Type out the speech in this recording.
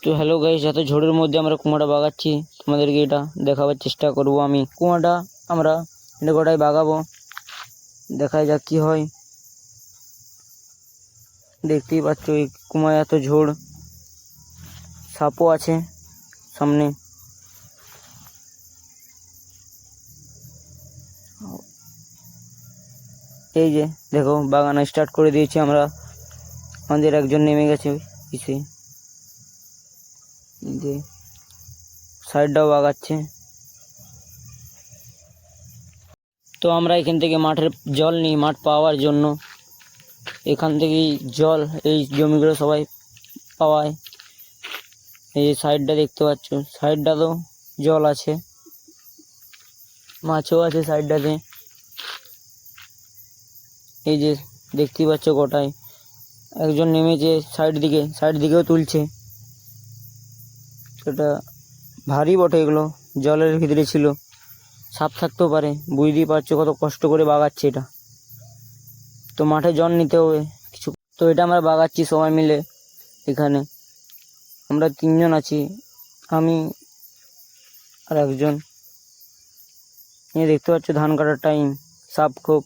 তো hello guys, এত ঝড়ের মধ্যে আমরা কুয়াটা বাগাচ্ছি, তোমাদেরকে এটা দেখাবার চেষ্টা করব। আমি কুয়াটা আমরা এটা গোটাই বাগাবো, দেখা যাক কি হয়। দেখতেই পাচ্ছ এই কুয়ায় এত ঝড়, সাপও আছে সামনে। এই যে দেখো বাগানো স্টার্ট করে দিয়েছি আমরা, আমাদের একজন নেমে গেছে পিছে, এই যে সাইডটাও বাগাচ্ছে। তো আমরা এখান থেকে মাঠের জল নিই মাঠ পাওয়ার জন্য, এখান থেকেই জল এই জমিগুলো সবাই পাওয়ায়। এই যে সাইডটা দেখতে পাচ্ছ, সাইডটা তো জল আছে, মাছও আছে সাইডটাতে। এই যে দেখতেই পাচ্ছ গোটায় একজন নেমেছে সাইড দিকেও তুলছে। সেটা ভারী বটে, এগুলো জলের ভিতরে ছিল, সাপ থাকতেও পারে। বুঝতেই পারছো কত কষ্ট করে বাগাচ্ছে এটা, তো মাঠে জল নিতে হবে কিছু। তো এটা আমরা বাগাচ্ছি সবাই মিলে, এখানে আমরা 3জন আছি, আমি আর একজন। এই দেখতে পাচ্ছ ধান কাটার টাইম, সাপ খুব